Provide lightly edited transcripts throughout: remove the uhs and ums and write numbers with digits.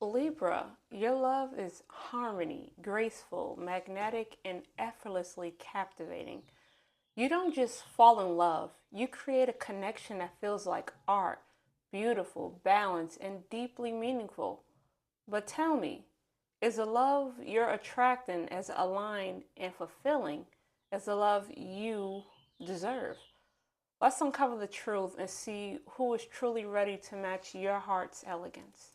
Libra, your love is harmony, graceful, magnetic, and effortlessly captivating. You don't just fall in love, you create a connection that feels like art, beautiful, balanced, and deeply meaningful. But tell me, is the love you're attracting as aligned and fulfilling as the love you deserve? Let's uncover the truth and see who is truly ready to match your heart's elegance.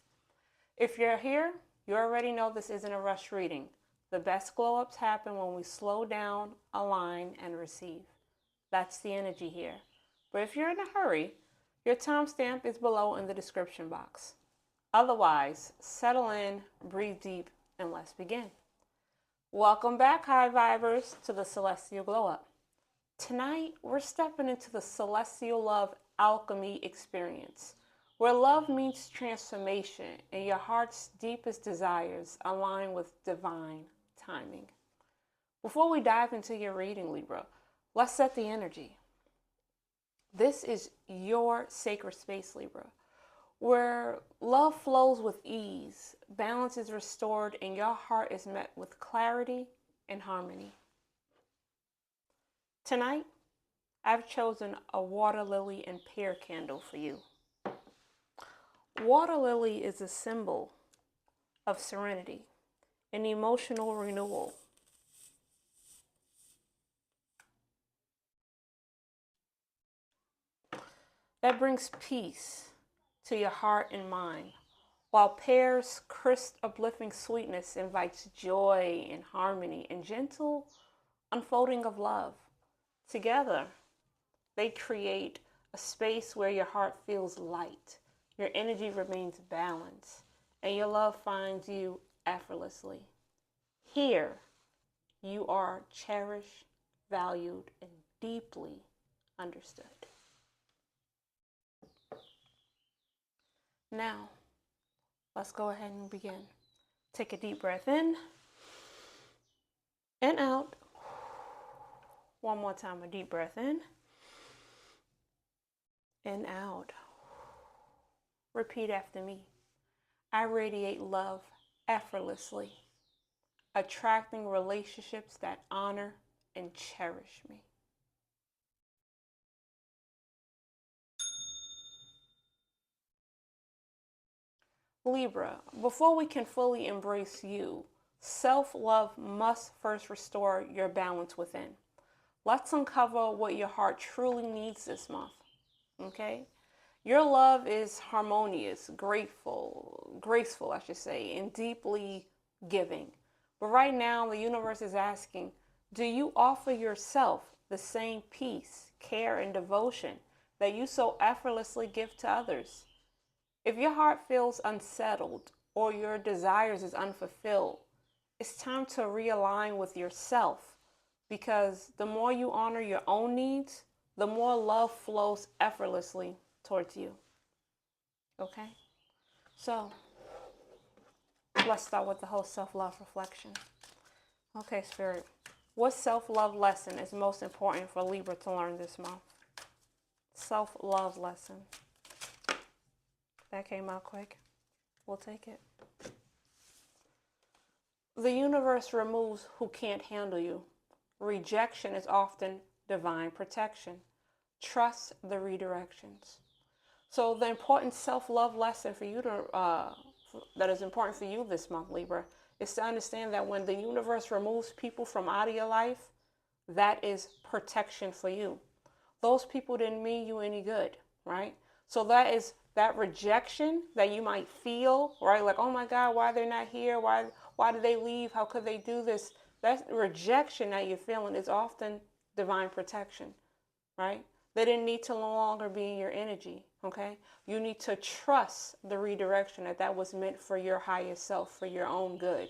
If you're here, you already know this isn't a rush reading. The best glow ups happen when we slow down, align, and receive. That's the energy here. But if you're in a hurry, your timestamp is below in the description box. Otherwise, settle in, breathe deep, and let's begin. Welcome back, high vibers, to the Celestial Glow Up. Tonight, we're stepping into the Celestial Love Alchemy experience, where love meets transformation and your heart's deepest desires align with divine timing. Before we dive into your reading, Libra, let's set the energy. This is your sacred space, Libra, where love flows with ease, balance is restored, and your heart is met with clarity and harmony. Tonight, I've chosen a water lily and pear candle for you. Water lily is a symbol of serenity and emotional renewal. That brings peace to your heart and mind, while pear's crisp, uplifting sweetness invites joy and harmony and gentle unfolding of love. Together, they create a space where your heart feels light, your energy remains balanced, and your love finds you effortlessly. Here, you are cherished, valued, and deeply understood. Now, let's go ahead and begin. Take a deep breath in and out. One more time, a deep breath in and out. Repeat after me. I radiate love effortlessly, attracting relationships that honor and cherish me. Libra, before we can fully embrace you, self-love must first restore your balance within. Let's uncover what your heart truly needs this month, okay? Your love is harmonious, graceful, I should say, and deeply giving. But right now, the universe is asking, do you offer yourself the same peace, care, and devotion that you so effortlessly give to others? If your heart feels unsettled or your desires is unfulfilled, it's time to realign with yourself, because the more you honor your own needs, the more love flows effortlessly towards you. Okay? So, let's start with the whole self-love reflection. Okay, Spirit. What self-love lesson is most important for Libra to learn this month? Self-love lesson. That came out quick. We'll take it. The universe removes who can't handle you. Rejection is often divine protection. Trust the redirections. So the important self-love lesson for you that is important for you this month, Libra, is to understand that when the universe removes people from out of your life, that is protection for you. Those people didn't mean you any good, right? So that is that rejection that you might feel, right? Like, oh my God, why they're not here? Why did they leave? How could they do this? That rejection that you're feeling is often divine protection, right? They didn't need to no longer be in your energy, okay? You need to trust the redirection that was meant for your highest self, for your own good,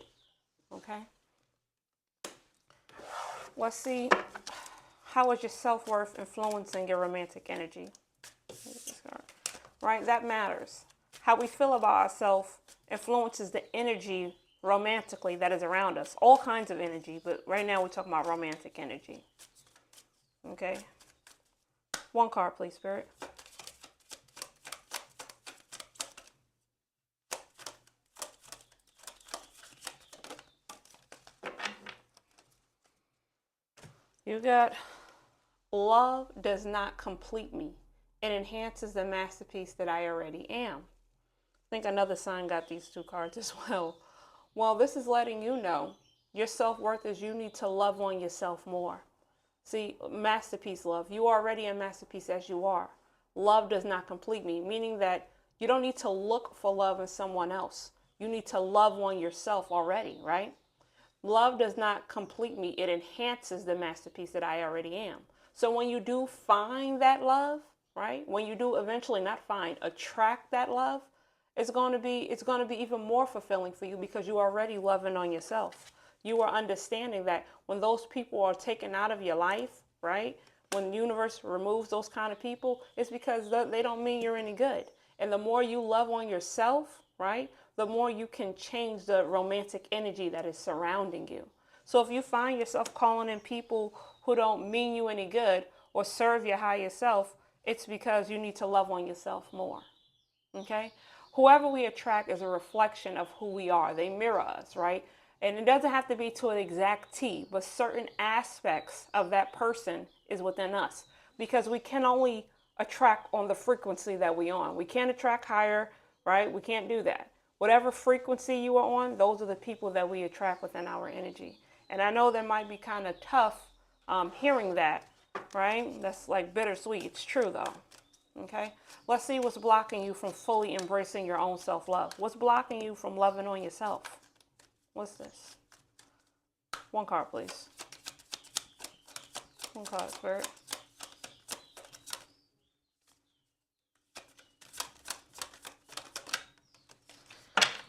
okay? Let's see, how is your self-worth influencing your romantic energy? Right, that matters. How we feel about ourselves influences the energy romantically that is around us. All kinds of energy, but right now we're talking about romantic energy. Okay? One card, please, Spirit. You got love does not complete me. It enhances the masterpiece that I already am. I think another sign got these two cards as well. Well, this is letting you know your self-worth is you need to love on yourself more. See, masterpiece love. You are already a masterpiece as you are. Love does not complete me, meaning that you don't need to look for love in someone else. You need to love on yourself already, right? Love does not complete me. It enhances the masterpiece that I already am. So when you do find that love, right? When you do eventually not find, attract that love, it's going to be even more fulfilling for you because you are already loving on yourself. You are understanding that when those people are taken out of your life, right? When the universe removes those kind of people, it's because they don't mean you're any good. And the more you love on yourself, right, the more you can change the romantic energy that is surrounding you. So if you find yourself calling in people who don't mean you any good or serve your higher self, it's because you need to love on yourself more. Okay? Whoever we attract is a reflection of who we are. They mirror us, right? And it doesn't have to be to an exact T, but certain aspects of that person is within us because we can only attract on the frequency that we're on. We can't attract higher, right? We can't do that. Whatever frequency you are on, those are the people that we attract within our energy. And I know that might be kind of tough hearing that, right? That's like bittersweet. It's true though. Okay, let's see what's blocking you from fully embracing your own self-love. What's blocking you from loving on yourself? What's this? One card, please. One card, Spirit.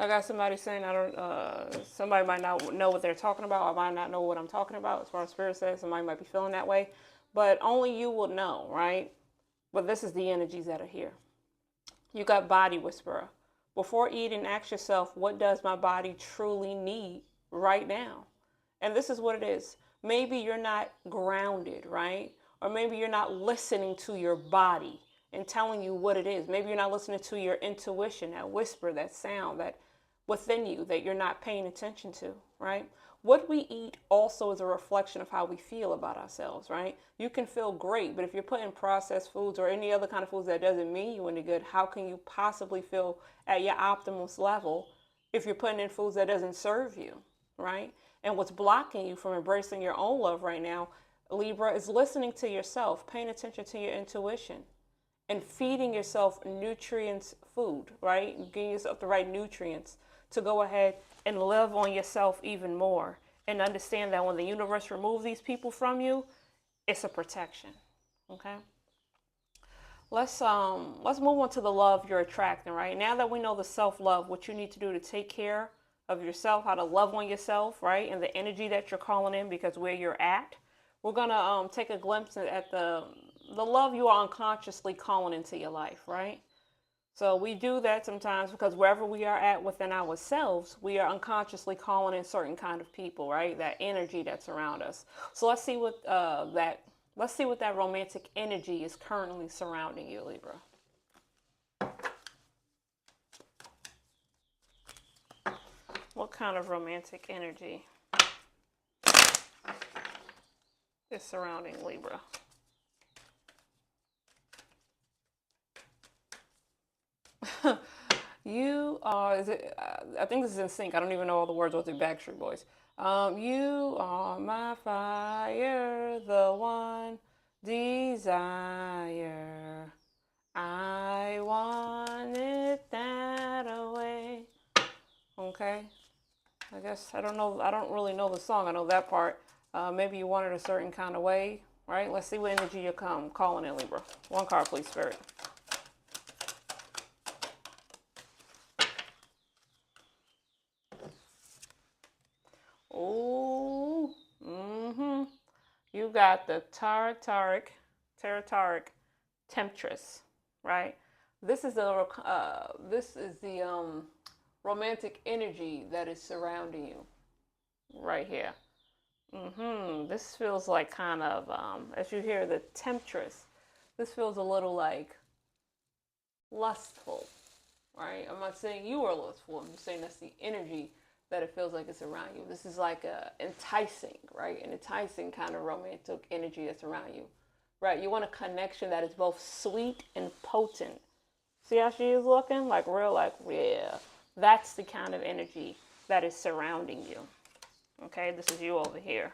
I got somebody saying somebody might not know what they're talking about. I might not know what I'm talking about as far as Spirit says. Somebody might be feeling that way, but only you will know, right? But this is the energies that are here. You got body whisperer. Before eating, ask yourself, what does my body truly need right now? And this is what it is. Maybe you're not grounded, right? Or maybe you're not listening to your body and telling you what it is. Maybe you're not listening to your intuition, that whisper, that sound that within you that you're not paying attention to, right? What we eat also is a reflection of how we feel about ourselves, right? You can feel great, but if you're putting processed foods or any other kind of foods that doesn't mean you any good, how can you possibly feel at your optimal level if you're putting in foods that doesn't serve you, right? And what's blocking you from embracing your own love right now, Libra, is listening to yourself, paying attention to your intuition, and feeding yourself nutrients food, right? Giving yourself the right nutrients to go ahead and live on yourself even more and understand that when the universe removes these people from you, it's a protection. Okay? Let's move on to the love you're attracting, right? Now that we know the self-love, what you need to do to take care of yourself, how to love on yourself, right? And the energy that you're calling in because where you're at. We're gonna take a glimpse at the love you are unconsciously calling into your life, right? So we do that sometimes because wherever we are at within ourselves, we are unconsciously calling in certain kind of people, right? That energy that's around us. So let's see what that romantic energy is currently surrounding you, Libra. What kind of romantic energy is surrounding Libra? You are, I think this is in sync. I don't even know all the words with the Backstreet Boys. You are my fire, the one desire. I want it that way. Okay. I guess I don't know. I don't really know the song. I know that part. Maybe you want it a certain kind of way, right? Let's see what energy you come calling in, Libra. One card, please, Spirit. Oh, You got the Tartaric Temptress, right? This is the romantic energy that is surrounding you, right here. This feels like kind of as you hear the Temptress, this feels a little like lustful, right? I'm not saying you are lustful. I'm just saying that's the energy that it feels like it's around you. This is like a enticing, right? An enticing kind of romantic energy that's around you, right? You want a connection that is both sweet and potent. See how she is looking? Like real, like, yeah. That's the kind of energy that is surrounding you. Okay, this is you over here.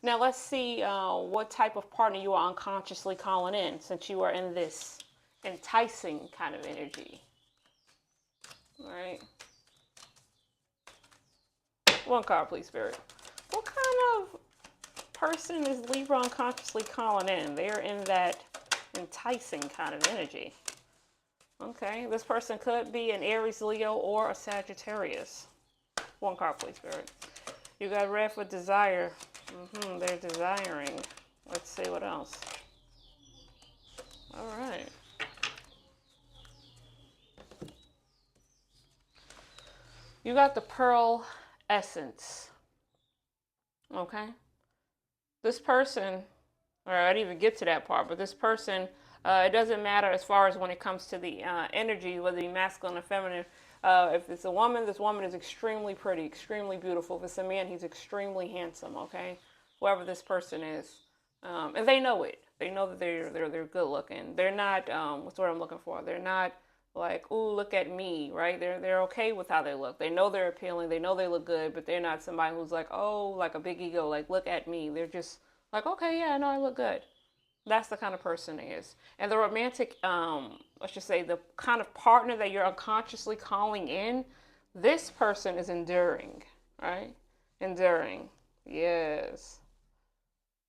Now let's see what type of partner you are unconsciously calling in, since you are in this enticing kind of energy. All right. One card, please, Spirit. What kind of person is Libra unconsciously calling in? They're in that enticing kind of energy. Okay, this person could be an Aries, Leo, or a Sagittarius. One card, please, Spirit. You got red for desire. They're desiring. Let's see what else. All right. You got the pearl essence. Okay. This person, or I didn't even get to that part, but this person, it doesn't matter as far as when it comes to the energy, whether it be masculine or feminine. If it's a woman, this woman is extremely pretty, extremely beautiful. If it's a man, he's extremely handsome, okay? Whoever this person is. And they know it. They know that they're good looking. They're not, what's the word I'm looking for? They're not like, ooh, look at me, right? They're okay with how they look. They know they're appealing. They know they look good, but they're not somebody who's like, oh, like a big ego, like, look at me. They're just like, okay, yeah, I know I look good. That's the kind of person he is. And the romantic, let's just say the kind of partner that you're unconsciously calling in, this person is enduring, right? Enduring. Yes.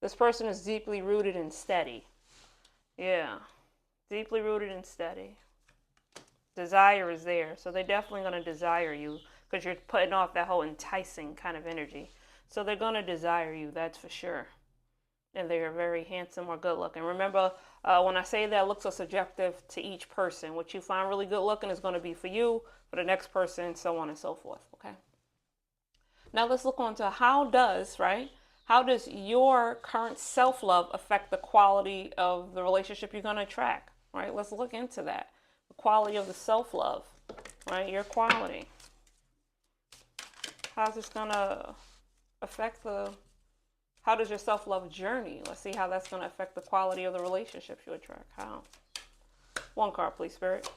This person is deeply rooted and steady. Yeah. Deeply rooted and steady. Desire is there. So they're definitely going to desire you because you're putting off that whole enticing kind of energy. So they're going to desire you, that's for sure. And they are very handsome or good looking. Remember, when I say that, looks are subjective to each person. What you find really good looking is going to be for you, for the next person, so on and so forth. Okay. Now let's look on to how does your current self-love affect the quality of the relationship you're going to attract? Right. Let's look into that. The quality of the self-love. Right. Your quality. How's this going to affect how does your self-love journey? Let's see how that's going to affect the quality of the relationships you attract. How? One card, please, Spirit.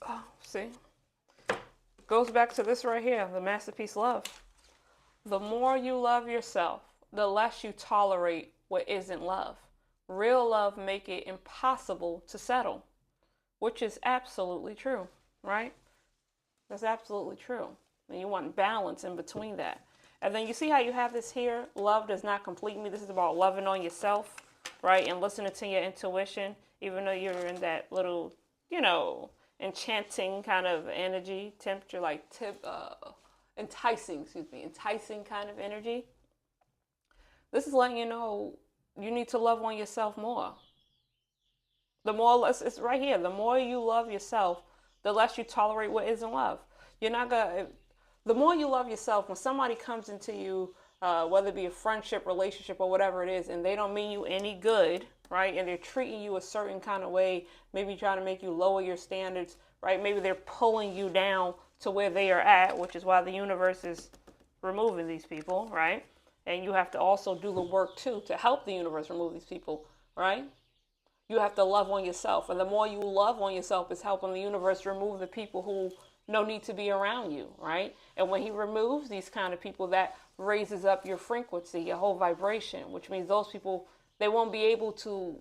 Oh, see? Goes back to this right here, the masterpiece love. The more you love yourself, the less you tolerate what isn't love. Real love make it impossible to settle, which is absolutely true, right? That's absolutely true. And you want balance in between that. And then you see how you have this here? Love does not complete me. This is about loving on yourself, right? And listening to your intuition, even though you're in that little, enchanting kind of energy, enticing kind of energy. This is letting you know you need to love on yourself more. The more less, it's right here. The more you love yourself, the less you tolerate what isn't love. The more you love yourself, when somebody comes into you, whether it be a friendship, relationship, or whatever it is, and they don't mean you any good, right? And they're treating you a certain kind of way, maybe trying to make you lower your standards, right? Maybe they're pulling you down to where they are at, which is why the universe is removing these people, right? And you have to also do the work too to help the universe remove these people, right? You have to love on yourself. And the more you love on yourself is helping the universe remove the people who no need to be around you, right? And when he removes these kind of people, that raises up your frequency, your whole vibration, which means those people, they won't be able to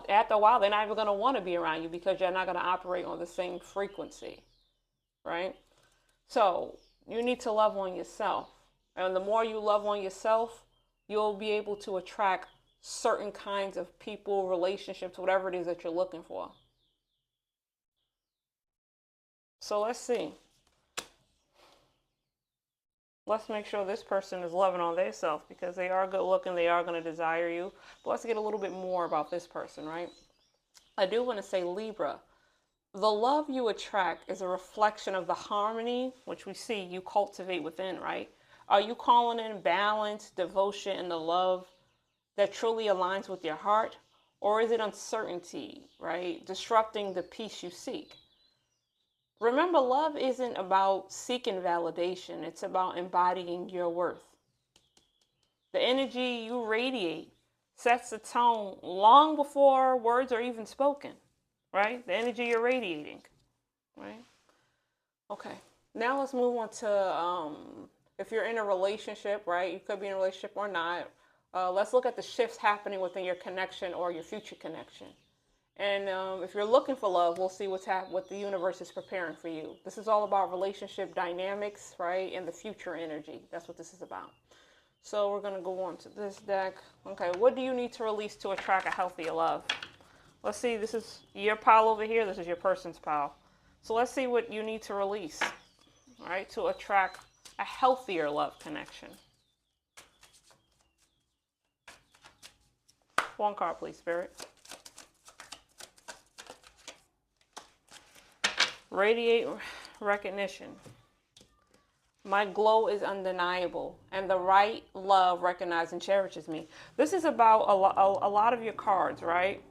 after a while, they're not even going to want to be around you because you're not going to operate on the same frequency, right? So you need to love on yourself. And the more you love on yourself, you'll be able to attract certain kinds of people, relationships, whatever it is that you're looking for. So let's see. Let's make sure this person is loving on themselves because they are good looking. They are going to desire you. But let's get a little bit more about this person, right? I do want to say Libra. The love you attract is a reflection of the harmony, which we see you cultivate within, right? Are you calling in balance, devotion, and the love that truly aligns with your heart? Or is it uncertainty, right? Disrupting the peace you seek. Remember, love isn't about seeking validation. It's about embodying your worth. The energy you radiate sets the tone long before words are even spoken, right? The energy you're radiating, right? Okay. Now let's move on to if you're in a relationship, right? You could be in a relationship or not. Let's look at the shifts happening within your connection or your future connection. And if you're looking for love, we'll see what the universe is preparing for you. This is all about relationship dynamics, right? And the future energy. That's what this is about. So we're going to go on to this deck. Okay, what do you need to release to attract a healthier love? Let's see, this is your pile over here. This is your person's pile. So let's see what you need to release, all right, to attract a healthier love connection. One card, please, Spirit. Radiate recognition. My glow is undeniable, and the right love recognizes and cherishes me. This is about a lot of your cards, right?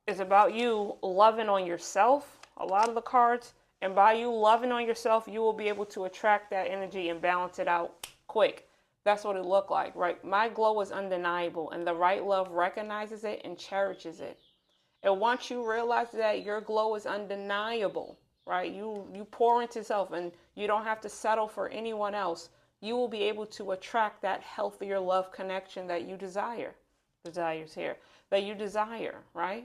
It's about you loving on yourself, a lot of the cards. And by you loving on yourself, you will be able to attract that energy and balance it out quick. That's what it looked like, right? My glow is undeniable, and the right love recognizes it and cherishes it. And once you realize that your glow is undeniable, right? You pour into yourself and you don't have to settle for anyone else. You will be able to attract that healthier love connection that you desire. Desires here. That you desire, right?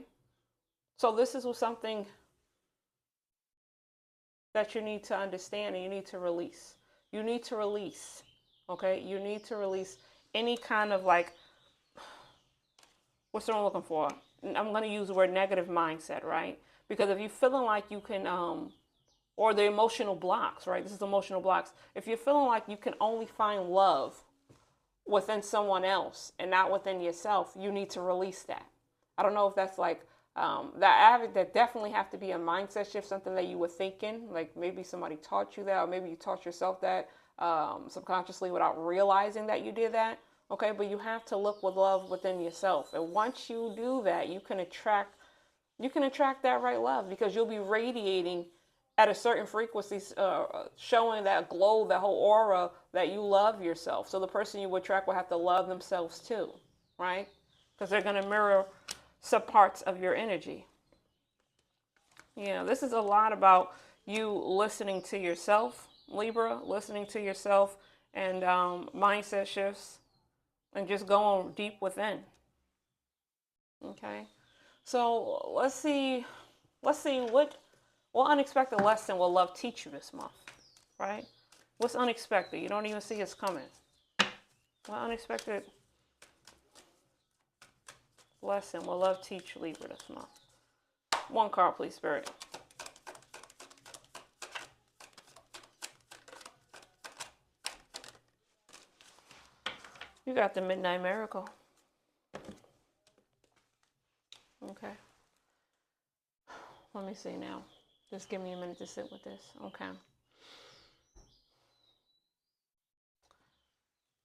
So this is something that you need to understand and you need to release. You need to release, okay? You need to release any kind of like, what's the word I'm looking for? I'm going to use the word negative mindset, right? Because if you're feeling like you can, or the emotional blocks, right? This is emotional blocks. If you're feeling like you can only find love within someone else and not within yourself, you need to release that. I don't know if that's like, that definitely have to be a mindset shift, something that you were thinking, like maybe somebody taught you that, or maybe you taught yourself that subconsciously without realizing that you did that. Okay, but you have to look with love within yourself, and once you do that, you can attract that right love, because you'll be radiating at a certain frequency, showing that glow, that whole aura that you love yourself. So the person you attract will have to love themselves too, right? Because they're going to mirror subparts of your energy. Yeah, this is a lot about you listening to yourself, Libra, listening to yourself, and mindset shifts, and just going deep within. Okay, so let's see what unexpected lesson will love teach you this month, right? What's unexpected? You don't even see it's coming. What unexpected lesson will love teach Libra this month? One card, please, Spirit. You got the Midnight Miracle. Okay. Let me see now. Just give me a minute to sit with this. Okay.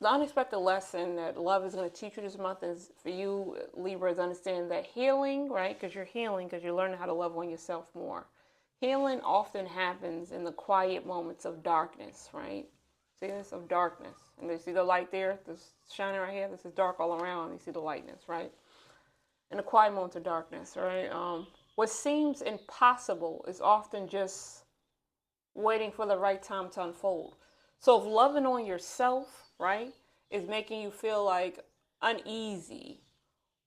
The unexpected lesson that love is going to teach you this month is for you, Libra, is understand that healing, right? Because you're healing, because you're learning how to love on yourself more. Healing often happens in the quiet moments of darkness, right? See this? Of darkness. And you see the light there? This shining right here? This is dark all around. You see the lightness, right? In the quiet moments of darkness, right? What seems impossible is often just waiting for the right time to unfold. So if loving on yourself, right, is making you feel like uneasy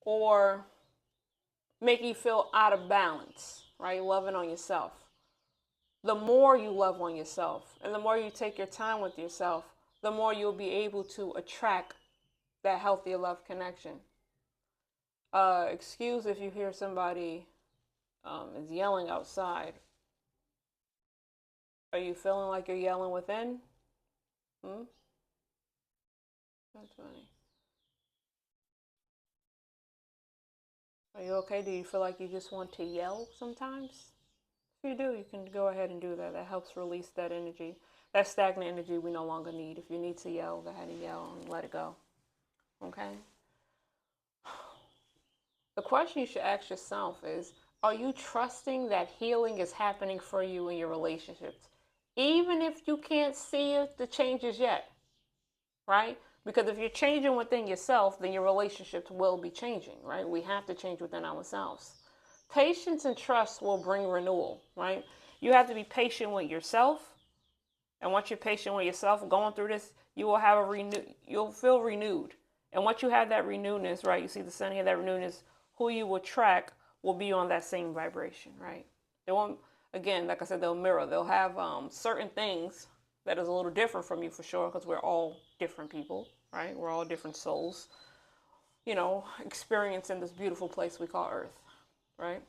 or making you feel out of balance, right, loving on yourself, the more you love on yourself and the more you take your time with yourself, the more you'll be able to attract that healthier love connection. Excuse if you hear somebody is yelling outside. Are you feeling like you're yelling within? That's funny. Are you okay? Do you feel like you just want to yell sometimes? If you do, you can go ahead and do that. That helps release that energy. That stagnant energy we no longer need. If you need to yell, go ahead and yell and let it go. Okay? The question you should ask yourself is, are you trusting that healing is happening for you in your relationships? Even if you can't see the changes yet, right? Because if you're changing within yourself, then your relationships will be changing, right? We have to change within ourselves. Patience and trust will bring renewal, right? You have to be patient with yourself. And once you're patient with yourself going through this, you will have you'll feel renewed. And once you have that renewedness, right? You see the sun here, that renewedness, who you will attract will be on that same vibration, right? They won't, again, like I said, they'll mirror. They'll have certain things that is a little different from you for sure, because we're all different people, right? We're all different souls, experiencing this beautiful place we call Earth, right?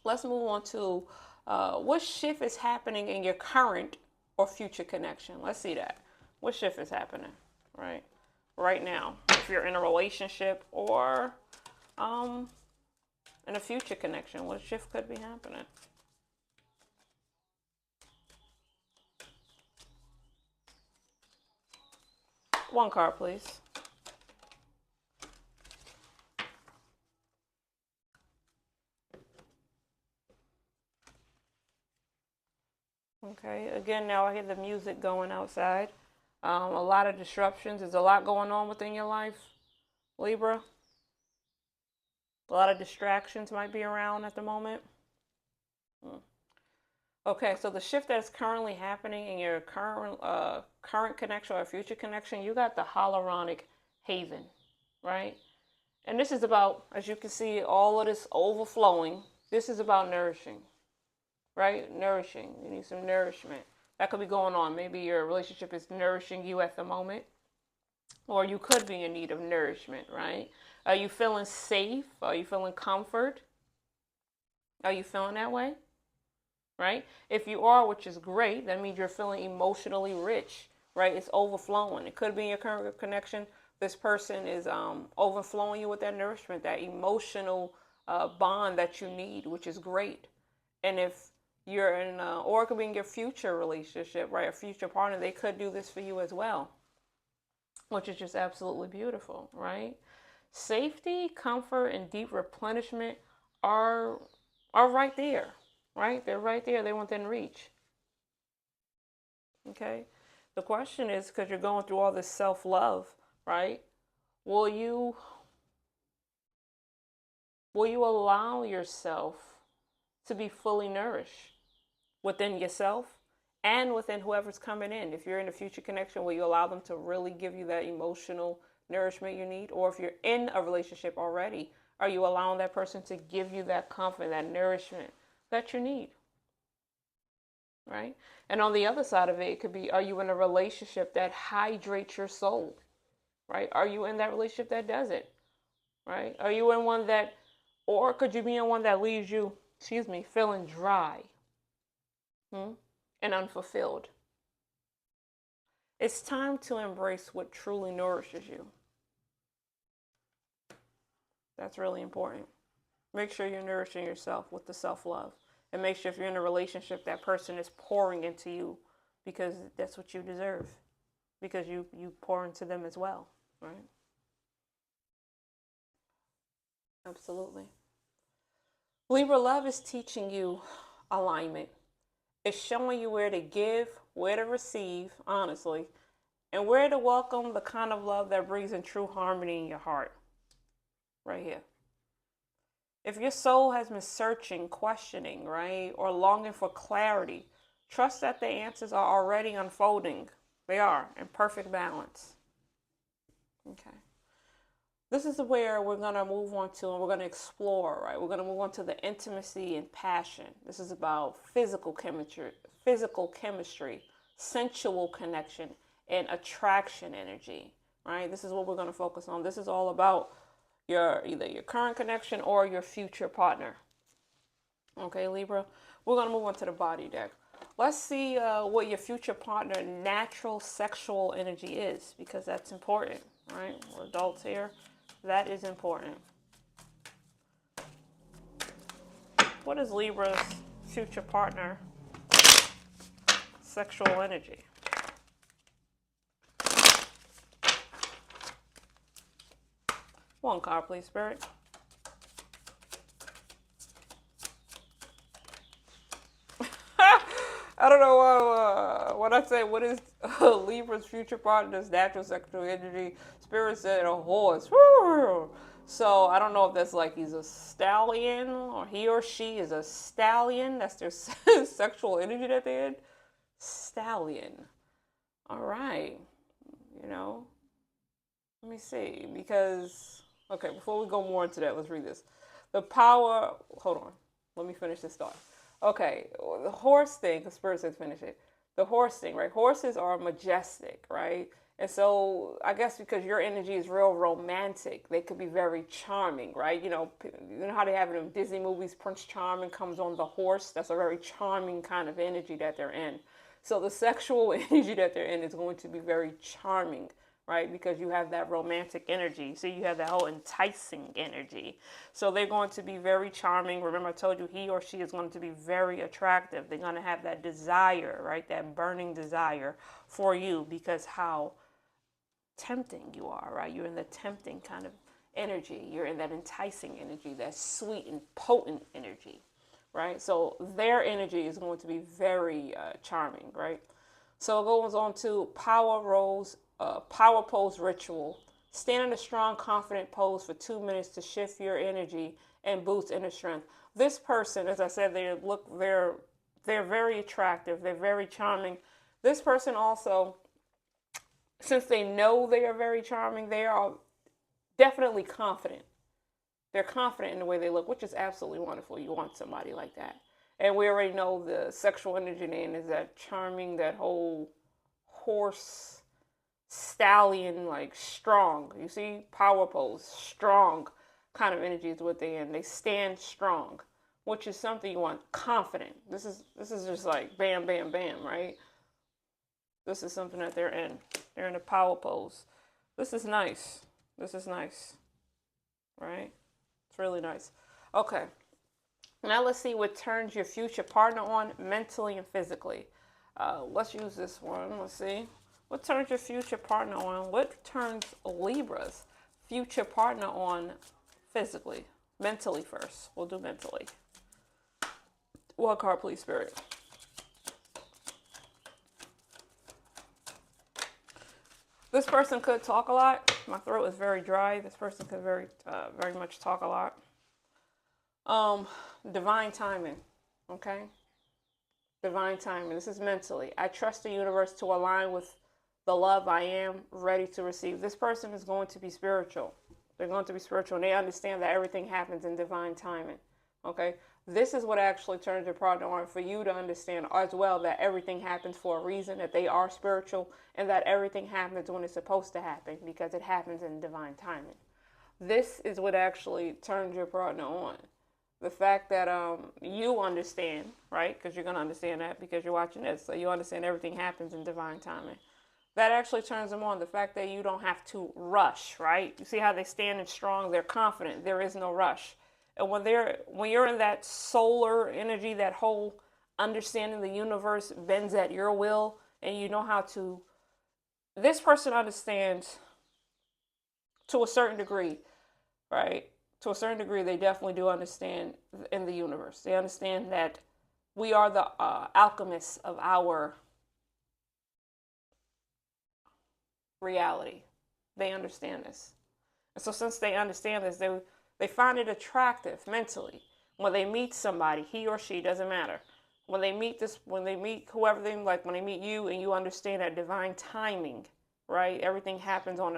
Let's move on to what shift is happening in your current or future connection. Let's see that. What shift is happening, right? Right now, if you're in a relationship or in a future connection, what shift could be happening? One card, please. Okay, again, now I hear the music going outside. A lot of disruptions. There's a lot going on within your life, Libra. A lot of distractions might be around at the moment. Okay, so the shift that's currently happening in your current connection or future connection, you got the holoronic haven, right? And this is about, as you can see, all of this overflowing. This is about nourishing, right? Nourishing. You need some nourishment. That could be going on. Maybe your relationship is nourishing you at the moment, or you could be in need of nourishment, right? Are you feeling safe? Are you feeling comfort? Are you feeling that way? Right? If you are, which is great, that means you're feeling emotionally rich, right? It's overflowing. It could be in your current connection. This person is overflowing you with that nourishment, that emotional bond that you need, which is great. And if you're in, or it could be in your future relationship, right? A future partner, they could do this for you as well, which is just absolutely beautiful, right? Safety, comfort, and deep replenishment are right there, right? They're right there. They're within reach. Okay. The question is, because you're going through all this self-love, right? Will you allow yourself to be fully nourished within yourself and within whoever's coming in? If you're in a future connection, will you allow them to really give you that emotional nourishment you need? Or if you're in a relationship already, are you allowing that person to give you that comfort, that nourishment that you need? Right? And on the other side of it, it could be, are you in a relationship that hydrates your soul? Right? Are you in that relationship that does it? Right? Are you in one that, or could you be in one that leaves you, feeling dry and unfulfilled? It's time to embrace what truly nourishes you. That's really important. Make sure you're nourishing yourself with the self-love. And make sure if you're in a relationship, that person is pouring into you, because that's what you deserve. Because you pour into them as well, right? Absolutely. Libra, love is teaching you alignment. It's showing you where to give, where to receive, honestly, and where to welcome the kind of love that brings in true harmony in your heart. Right here. If your soul has been searching, questioning, right, or longing for clarity, trust that the answers are already unfolding. They are in perfect balance. Okay. This is where we're going to move on to, and we're going to explore, right? We're going to move on to the intimacy and passion. This is about physical chemistry, sensual connection, and attraction energy, right? This is what we're going to focus on. This is all about either your current connection or your future partner. Okay, Libra, we're going to move on to the body deck. Let's see what your future partner natural sexual energy is, because that's important, right? We're adults here. That is important. What is Libra's future partner sexual energy? One card, please, Spirit. I don't know what I say. What is Libra's future partner's natural sexual energy? Spirit said a horse. Woo! So I don't know if that's like he's a stallion or he or she is a stallion. That's their sexual energy that they had. Stallion. All right. You know, let me see. Because, okay, before we go more into that, let's read this. The power, hold on. Let me finish this thought. Okay, the horse thing, because Spirit says finish it. The horse thing, right? Horses are majestic, right? And so I guess because your energy is real romantic, they could be very charming, right? You know how they have it in Disney movies, Prince Charming comes on the horse. That's a very charming kind of energy that they're in. So the sexual energy that they're in is going to be very charming, right? Because you have that romantic energy. So you have that whole enticing energy. So they're going to be very charming. Remember, I told you he or she is going to be very attractive. They're going to have that desire, right? That burning desire for you because how tempting you are, right? You're in the tempting kind of energy. You're in that enticing energy, that sweet and potent energy, right? So their energy is going to be very charming, right? So it goes on to power pose ritual. Stand in a strong, confident pose for 2 minutes to shift your energy and boost inner strength. This person, as I said, they're very attractive. They're very charming. This person also, since they know they are very charming, they are definitely confident. They're confident in the way they look, which is absolutely wonderful. You want somebody like that. And we already know the sexual energy name is that charming, that whole horse, stallion, like strong. You see, power pose, strong kind of energy is what they in. They stand strong, which is something you want. Confident. This is just like bam, bam, bam, right? This is something that they're in. They're in a power pose. This is nice. This is nice, right? It's really nice. Okay. Now let's see what turns your future partner on mentally and physically. Let's use this one. Let's see. What turns your future partner on? What turns Libra's future partner on physically? Mentally first. We'll do mentally. One card, please, Spirit. This person could talk a lot. My throat is very dry. This person could very much talk a lot. Divine timing, okay? Divine timing. This is mentally. I trust the universe to align with the love I am ready to receive. This person is going to be spiritual. They're going to be spiritual, and they understand that everything happens in divine timing, okay? This is what actually turns your partner on, for you to understand as well that everything happens for a reason, that they are spiritual, and that everything happens when it's supposed to happen because it happens in divine timing. This is what actually turns your partner on. The fact that you understand, right? Because you're going to understand that because you're watching this. So you understand everything happens in divine timing. That actually turns them on. The fact that you don't have to rush, right? You see how they stand in strong? They're confident. There is no rush. And when you're in that solar energy, that whole understanding the universe bends at your will, and you know how to. This person understands to a certain degree, right? To a certain degree, they definitely do understand in the universe. They understand that we are the alchemists of our reality. They understand this. And so since they understand this, they find it attractive mentally. When they meet somebody, he or she, doesn't matter. When they meet whoever they like, when they meet you and you understand that divine timing, right? Everything happens when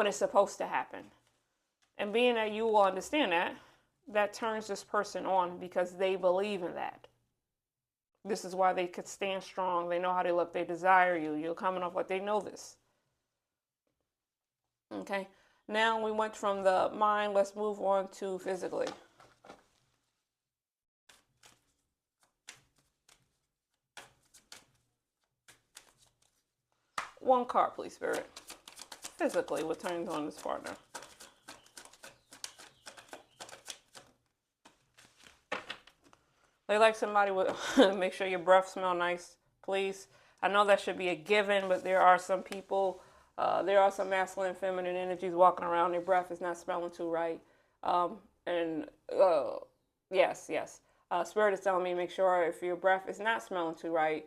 it's supposed to happen. And being that you will understand that turns this person on because they believe in that. This is why they could stand strong. They know how they look. They desire you. You're coming off what they know this. Okay. Now we went from the mind. Let's move on to physically. One card, please, Spirit. Physically, what turns on this partner? They like somebody with, make sure your breath smells nice, please. I know that should be a given, but there are some people, there are some masculine and feminine energies walking around. Their breath is not smelling too right. Yes. Spirit is telling me make sure if your breath is not smelling too right,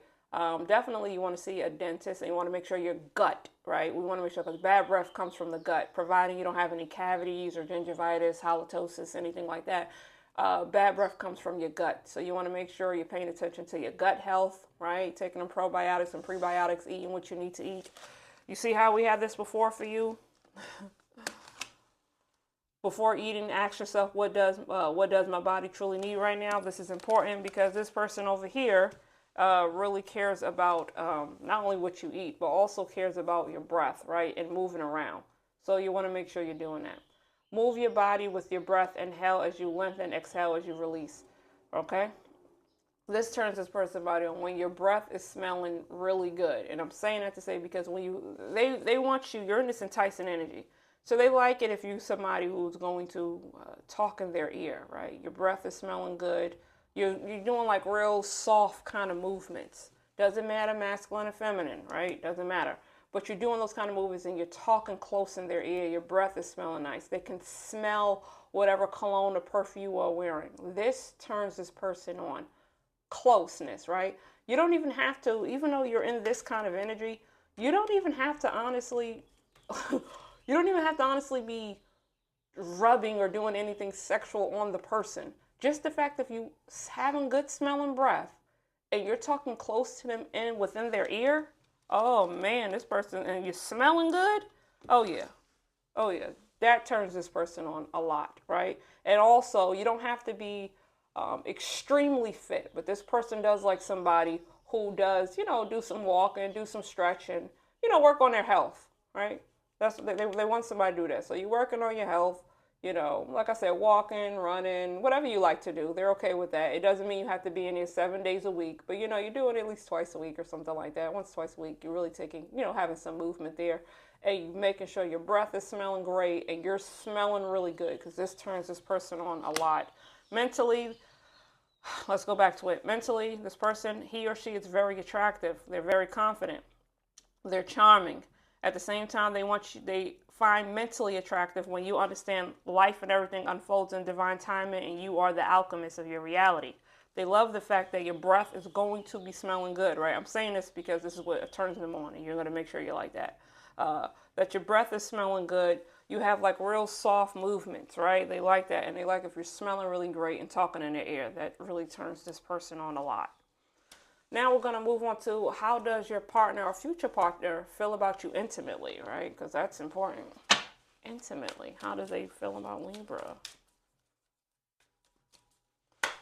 definitely you want to see a dentist, and you want to make sure your gut, right? We want to make sure, because bad breath comes from the gut, providing you don't have any cavities or gingivitis, halitosis, anything like that. Bad breath comes from your gut. So you want to make sure you're paying attention to your gut health, right? Taking them probiotics and prebiotics, eating what you need to eat. You see how we had this before for you? Before eating, ask yourself, what does my body truly need right now? This is important because this person over here really cares about not only what you eat, but also cares about your breath, right? And moving around. So you want to make sure you're doing that. Move your body with your breath. Inhale as you lengthen, exhale as you release. Okay? This turns this person's body on when your breath is smelling really good. And I'm saying that to say because when they want you, you're in this enticing energy. So they like it if you're somebody who's going to talk in their ear, right? Your breath is smelling good. You're doing like real soft kind of movements. Doesn't matter masculine or feminine, right? Doesn't matter. But you're doing those kind of movements and you're talking close in their ear. Your breath is smelling nice. They can smell whatever cologne or perfume you are wearing. This turns this person on. Closeness, right? You don't even have to, even though you're in this kind of energy, you don't even have to honestly you don't even have to honestly be rubbing or doing anything sexual on the person. Just the fact that you having good smelling breath and you're talking close to them and within their ear, oh man, this person, and you're smelling good, oh yeah, oh yeah, that turns this person on a lot, right? And also, you don't have to be extremely fit, but this person does like somebody who does, do some walking, do some stretching, work on their health, right? That's they want somebody to do that. So you're working on your health, like I said, walking, running, whatever you like to do. They're okay with that. It doesn't mean you have to be in here 7 days a week, but you're doing it at least twice a week or something like that. Once, twice a week, you're really taking, having some movement there, and you're making sure your breath is smelling great and you're smelling really good, because this turns this person on a lot. Mentally, let's go back to it. Mentally, this person, he or she is very attractive. They're very confident. They're charming. At the same time, they find mentally attractive when you understand life and everything unfolds in divine timing and you are the alchemist of your reality. They love the fact that your breath is going to be smelling good, right? I'm saying this because this is what turns them on, and you're going to make sure you're like that. That your breath is smelling good. You have like real soft movements, right? They like that, and they like if you're smelling really great and talking in their ear. That really turns this person on a lot. Now we're going to move on to how does your partner or future partner feel about you intimately, right? Because that's important. Intimately. How do they feel about Libra?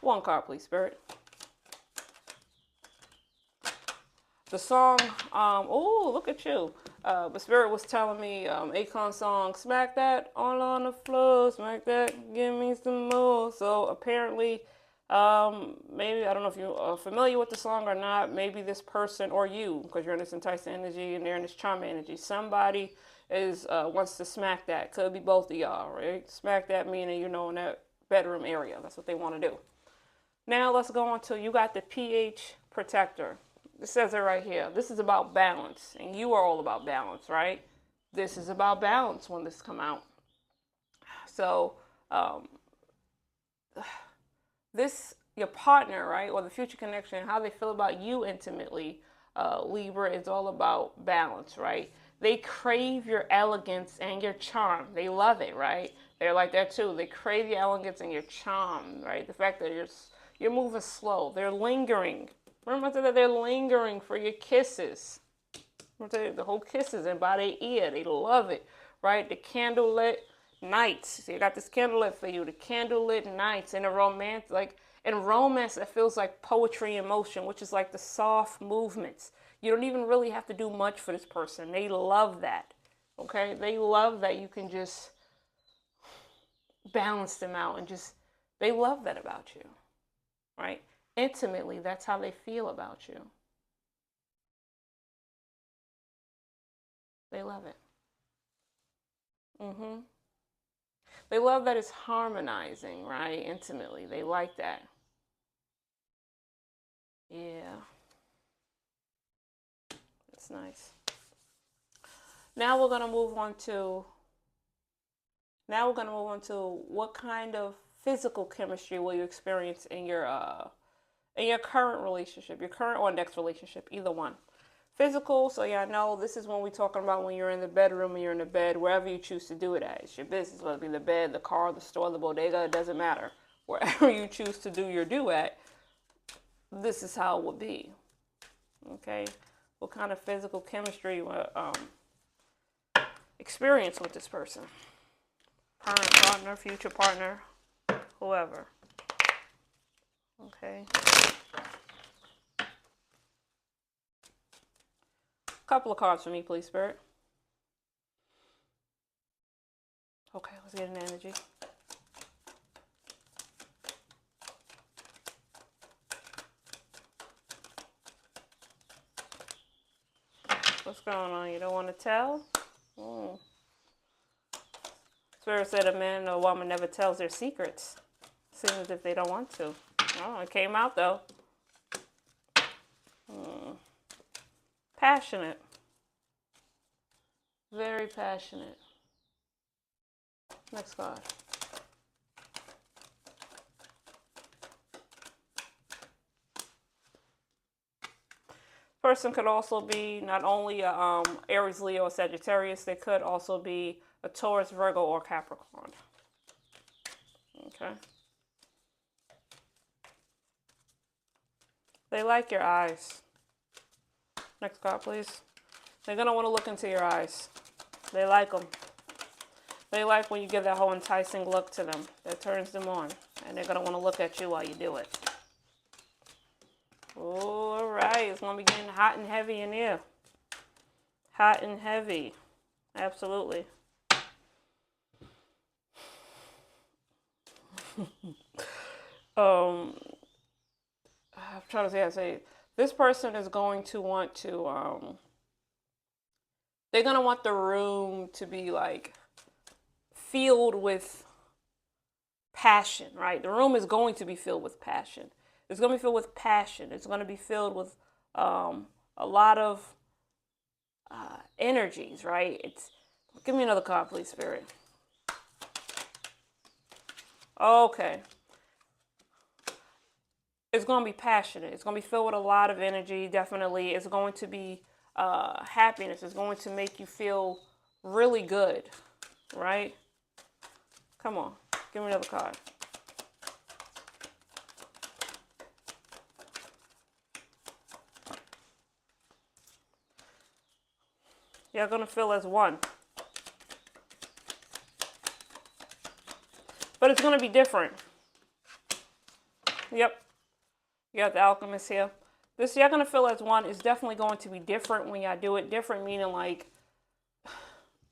One card, please, Spirit. The song, oh, look at you. But Spirit was telling me Akon's song, smack that all on the floor, smack that, give me some more. So apparently, maybe, I don't know if you're familiar with the song or not, maybe this person or you, because you're in this enticing energy and they're in this charm energy, somebody wants to smack that. Could be both of y'all, right? Smack that meaning, in that bedroom area. That's what they want to do. Now let's go on to, you got the pH protector. It says it right here. This is about balance, and you are all about balance, right? This is about balance when this come out. So, your partner, right, or the future connection, how they feel about you intimately, Libra, is all about balance, right? They crave your elegance and your charm. They love it, right? They're like that too. They crave your elegance and your charm, right? The fact that you're moving slow. They're lingering. Remember I said that they're lingering for your kisses. The whole kisses and by their ear. They love it, right? The candlelit nights. So you got this candlelit for you. The candlelit nights in a romance, in romance, it feels like poetry in motion, which is like the soft movements. You don't even really have to do much for this person. They love that. Okay? They love that you can just balance them out and they love that about you. Right? Intimately, that's how they feel about you. They love it. They love that it's harmonizing, right? Intimately. They like that. Yeah. That's nice. Now we're going to move on to what kind of physical chemistry will you experience in your current relationship, your current or next relationship, either one. Physical, so yeah, I know this is when we're talking about when you're in the bedroom and you're in the bed, wherever you choose to do it at. It's your business, whether it be the bed, the car, the store, the bodega, it doesn't matter. Wherever you choose to do your do at, this is how it would be. Okay? What kind of physical chemistry you experience with this person? Current partner, future partner, whoever. Okay? Couple of cards for me, please, Spirit. Okay, let's get an energy. What's going on? You don't want to tell? Spirit said a man or a woman never tells their secrets. Seems as if they don't want to. Oh, it came out though. Passionate. Very passionate. Next card. Person could also be not only a Aries, Leo, or Sagittarius. They could also be a Taurus, Virgo, or Capricorn. Okay. They like your eyes. Next card, please. They're going to want to look into your eyes. They like them. They like when you give that whole enticing look to them. That turns them on. And they're going to want to look at you while you do it. All right. It's going to be getting hot and heavy in here. Hot and heavy. Absolutely. I'm trying to say, this person is going to want to, they're going to want the room to be like filled with passion, right? The room is going to be filled with passion. It's going to be filled with passion. It's going to be filled with a lot of energies, right? Give me another card, please, Spirit. Okay. It's going to be passionate. It's going to be filled with a lot of energy, definitely. It's going to be happiness. It's going to make you feel really good, right? Come on. Give me another card. You're going to feel as one. But it's going to be different. Yep. You got the alchemist here. This you're going to feel as one is definitely going to be different when y'all do it. Different meaning like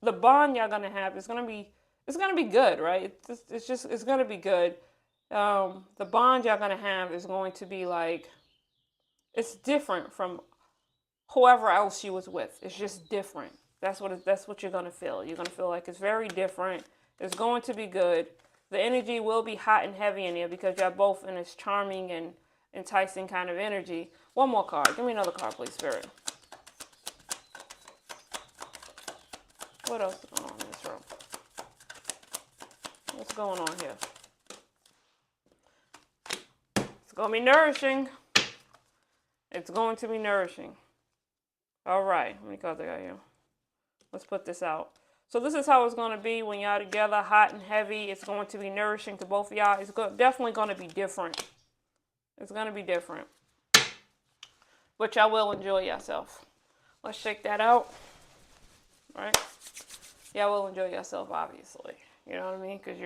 the bond y'all going to have is going to be good, right? It's going to be good. The bond y'all going to have is going to be like, it's different from whoever else you was with. It's just different. That's what you're going to feel. You're going to feel like it's very different. It's going to be good. The energy will be hot and heavy in here because y'all both in this charming and enticing kind of energy. One more card. Give me another card, please, Spirit. What else is going on in this room? What's going on here? It's going to be nourishing. It's going to be nourishing. All right. How many cards I got here? Let's put this out. So this is how it's going to be when y'all together, hot and heavy. It's going to be nourishing to both of y'all. It's definitely going to be different. It's going to be different. But y'all will enjoy yourself. Let's shake that out. All right? Y'all will enjoy yourself, obviously. You know what I mean? Because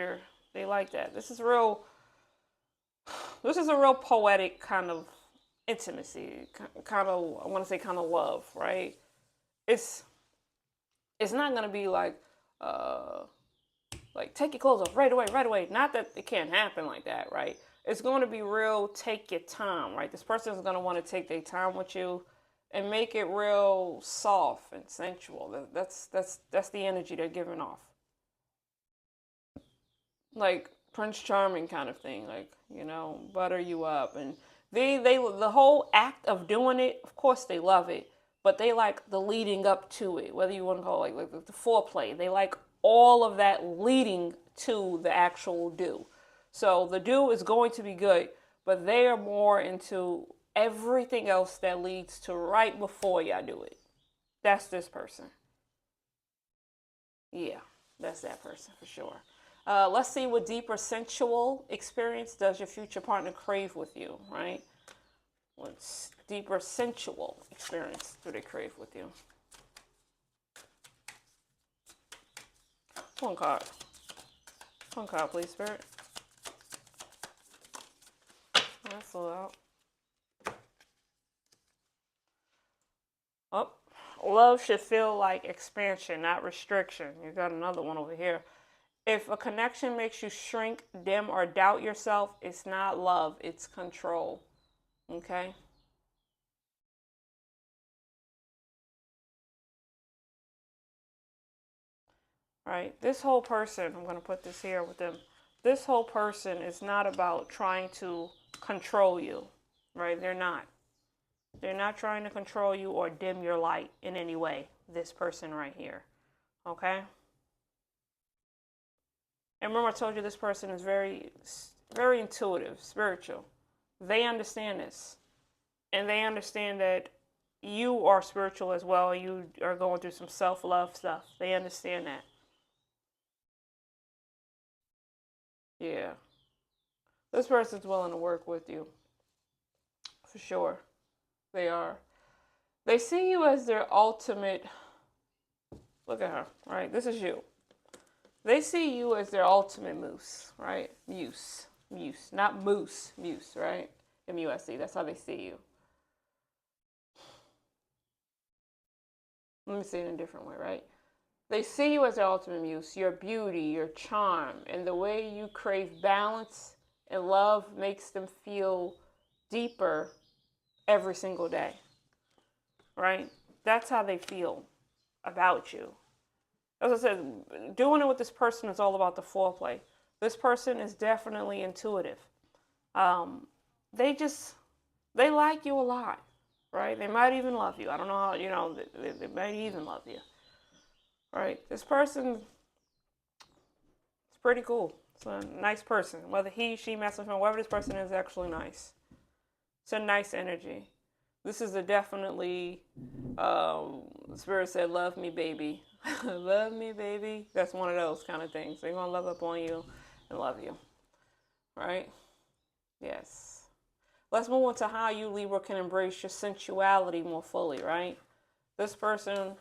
they like that. This is a real poetic kind of intimacy. Kind of, I want to say kind of love, right? It's not going to be like take your clothes off right away. Not that it can't happen like that, right? It's going to be real, take your time, right? This person is going to want to take their time with you and make it real soft and sensual. That's the energy they're giving off. Like Prince Charming kind of thing, like, butter you up. And the whole act of doing it, of course they love it, but they like the leading up to it, whether you want to call it like the foreplay. They like all of that leading to the actual do. So the do is going to be good, but they are more into everything else that leads to right before y'all do it. That's this person. Yeah, that's that person for sure. Let's see what deeper sensual experience does your future partner crave with you, right? What deeper sensual experience do they crave with you? One card. One card, please, Spirit. That flew out. Oh, love should feel like expansion, not restriction. You got another one over here. If a connection makes you shrink, dim, or doubt yourself, it's not love, it's control. Okay? Right? This whole person, I'm going to put this here with them. This whole person is not about trying to control you. Right? They're not. They're not trying to control you or dim your light in any way. This person right here. Okay? And remember, I told you this person is very, very intuitive, spiritual. They understand this. And they understand that you are spiritual as well. You are going through some self-love stuff. They understand that. Yeah. This person's willing to work with you. For sure. They are. They see you as their ultimate. Look at her, right? This is you. They see you as their ultimate muse, right? Muse. Muse. Not moose. Muse, right? M-U-S-E. That's how they see you. Let me say it in a different way, right? They see you as their ultimate muse, your beauty, your charm, and the way you crave balance and love makes them feel deeper every single day, right? That's how they feel about you. As I said, doing it with this person is all about the foreplay. This person is definitely intuitive. They like you a lot, right? They might even love you. I don't know how, they might even love you, right? This person is pretty cool. It's a nice person. Whether he, she, masculine, whoever this person is actually nice. It's a nice energy. This is a definitely, Spirit said, love me, baby. Love me, baby. That's one of those kind of things. They're going to love up on you and love you. Right? Yes. Let's move on to how you, Libra, can embrace your sensuality more fully, right? This person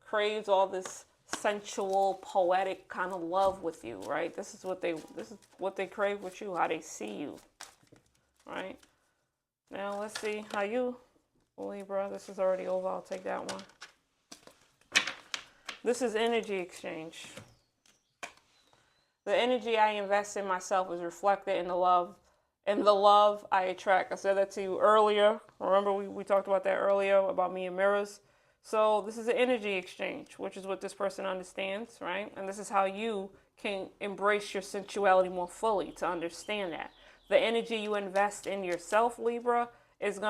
craves all this sensual, poetic kind of love with you, right? This is what they crave with you, how they see you. Right? Now let's see how you, Libra, this is already over. I'll take that one. This is energy exchange. The energy I invest in myself is reflected in the love I attract. I said that to you earlier. Remember we talked about that earlier about me and mirrors. So this is an energy exchange, which is what this person understands, right? And this is how you can embrace your sensuality more fully to understand that. The energy you invest in yourself, Libra, is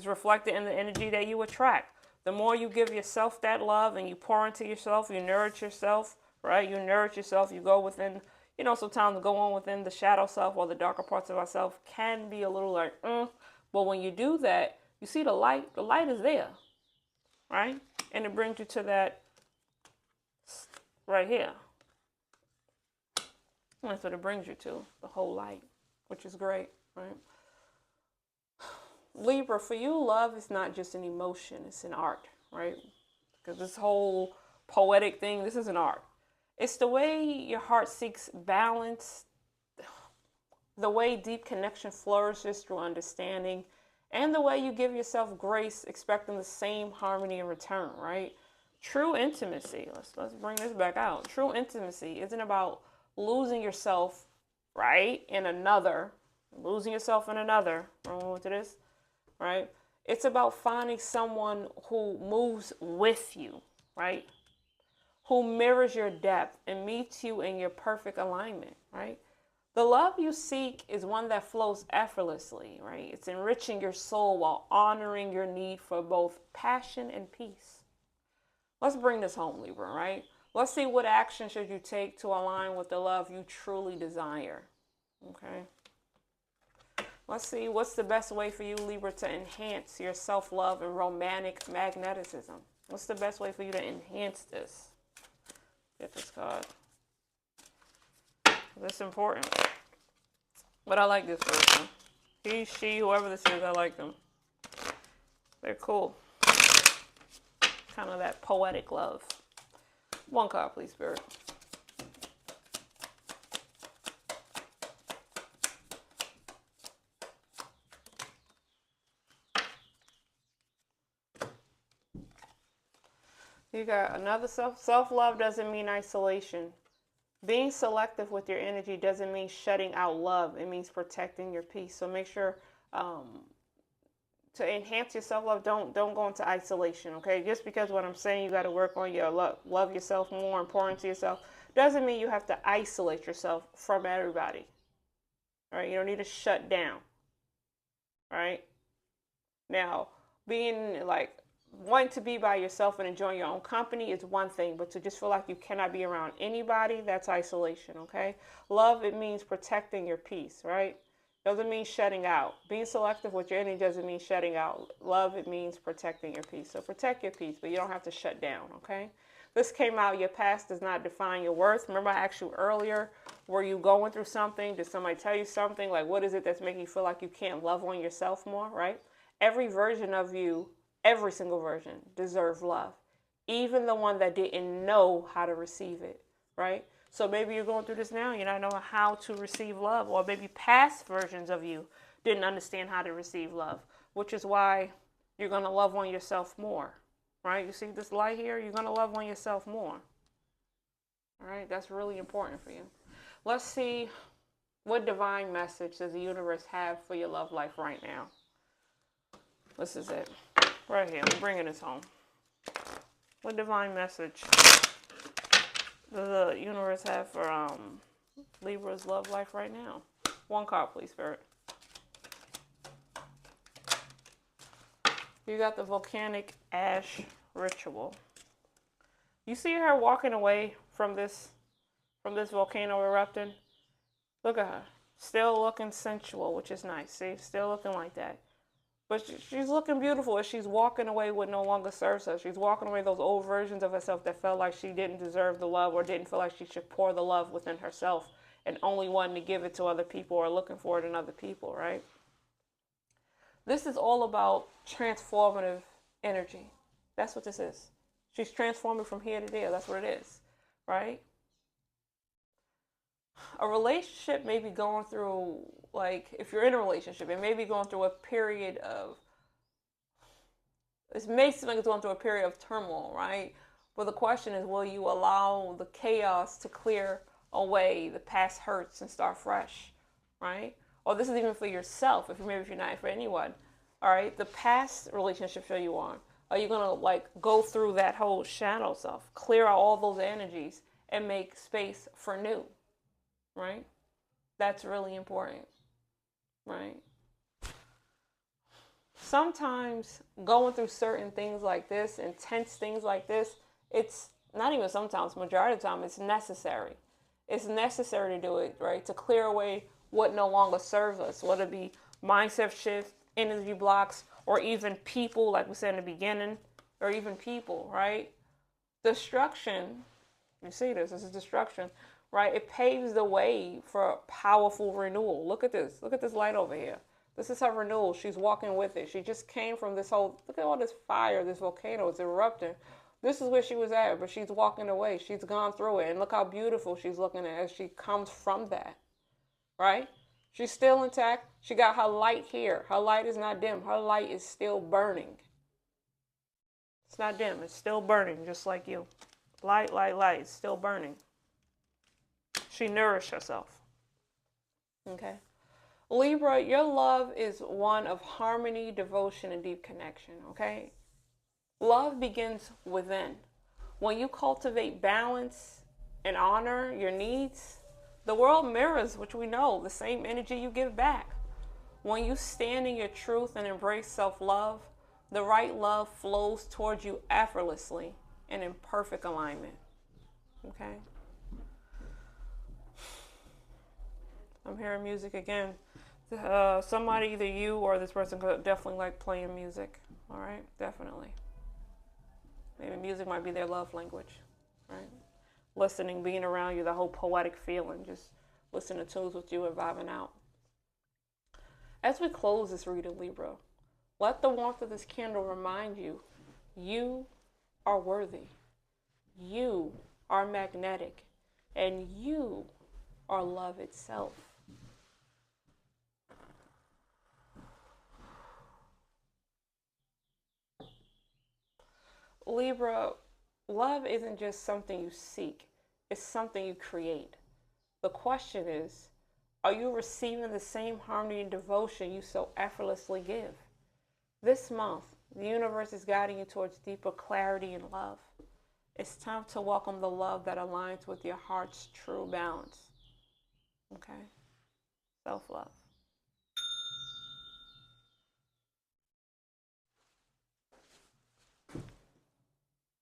reflected in the energy that you attract. The more you give yourself that love and you pour into yourself, you nourish yourself, right? You nourish yourself, you go within, sometimes go on within the shadow self or the darker parts of ourselves can be a little like, But when you do that, you see the light is there, right? And it brings you to that right here. That's what it brings you to, the whole light, which is great, right? Libra, for you, love is not just an emotion, it's an art, right? Because this whole poetic thing, this is an art. It's the way your heart seeks balance, the way deep connection flourishes through understanding, and the way you give yourself grace, expecting the same harmony in return, right? True intimacy, let's bring this back out. True intimacy isn't about losing yourself, right, in another, remember to this, right? It's about finding someone who moves with you, right? Who mirrors your depth and meets you in your perfect alignment, right? The love you seek is one that flows effortlessly, right? It's enriching your soul while honoring your need for both passion and peace. Let's bring this home, Libra, right? Let's see what action should you take to align with the love you truly desire. Okay. Let's see, what's the best way for you, Libra, to enhance your self-love and romantic magnetism? What's the best way for you to enhance this? Get this card. This is important. But I like this person. He, she, whoever this is, I like them. They're cool. Kind of that poetic love. One card, please, Spirit. You got another self-love doesn't mean isolation. Being selective with your energy doesn't mean shutting out love. It means protecting your peace. So make sure to enhance your self-love, don't go into isolation, okay? Just because what I'm saying, you got to work on your love yourself more and pour into yourself, doesn't mean you have to isolate yourself from everybody, all right? You don't need to shut down, right? Now, being like, wanting to be by yourself and enjoying your own company is one thing, but to just feel like you cannot be around anybody, that's isolation, okay? Love, it means protecting your peace, right? Doesn't mean shutting out. Being selective with your energy doesn't mean shutting out. Love, it means protecting your peace. So protect your peace, but you don't have to shut down, okay? This came out, your past does not define your worth. Remember I asked you earlier, were you going through something? Did somebody tell you something? Like, what is it that's making you feel like you can't love on yourself more, right? Every version of you, every single version, deserves love. Even the one that didn't know how to receive it, right? So maybe you're going through this now, you're not knowing how to receive love, or maybe past versions of you didn't understand how to receive love, which is why you're going to love on yourself more, right? You see this light here? You're going to love on yourself more, all right? That's really important for you. Let's see, what divine message does the universe have for your love life right now? This is it, right here. I'm bringing this home. What divine message does the universe have for Libra's love life right now? One card, please, Spirit. You got the volcanic ash ritual. You see her walking away from this volcano erupting? Look at her. Still looking sensual, which is nice. See? Still looking like that. But she's looking beautiful as she's walking away what no longer serves her. She's walking away those old versions of herself that felt like she didn't deserve the love or didn't feel like she should pour the love within herself and only wanting to give it to other people or looking for it in other people, right? This is all about transformative energy. That's what this is. She's transforming from here to there. That's what it is, right? A relationship may be going through, like, if you're in a relationship, it may be going through a period of, it may seem like it's going through a period of turmoil, right? But the question is, will you allow the chaos to clear away the past hurts and start fresh, right? Or this is even for yourself, if you're not for anyone, all right? The past relationships that you're on, are you going to, like, go through that whole shadow self, clear out all those energies and make space for new? Right? That's really important, right? Sometimes going through certain things like this, intense things like this, it's not even sometimes, majority of the time, it's necessary. It's necessary to do it, right? To clear away what no longer serves us, whether it be mindset shift, energy blocks, or even people, like we said in the beginning, or even people, right? Destruction, you see this is destruction. Right? It paves the way for a powerful renewal. Look at this. Look at this light over here. This is her renewal. She's walking with it. She just came from this whole, look at all this fire, this volcano is erupting. This is where she was at, but she's walking away. She's gone through it. And look how beautiful she's looking at as she comes from that. Right? She's still intact. She got her light here. Her light is not dim. Her light is still burning. It's not dim. It's still burning, just like you. Light, light, light. It's still burning. She nourished herself. Okay. Libra, your love is one of harmony, devotion, and deep connection. Okay. Love begins within. When you cultivate balance and honor your needs, the world mirrors, which we know, the same energy you give back. When you stand in your truth and embrace self-love, the right love flows towards you effortlessly and in perfect alignment. Okay. I'm hearing music again. Somebody, either you or this person, could definitely like playing music. All right, definitely. Maybe music might be their love language, right? Listening, being around you, the whole poetic feeling, just listening to tunes with you and vibing out. As we close this reading, Libra, let the warmth of this candle remind you, you are worthy, you are magnetic, and you are love itself. Libra, love isn't just something you seek, it's something you create. The question is, are you receiving the same harmony and devotion you so effortlessly give? This month, the universe is guiding you towards deeper clarity and love. It's time to welcome the love that aligns with your heart's true balance. Okay? Self love.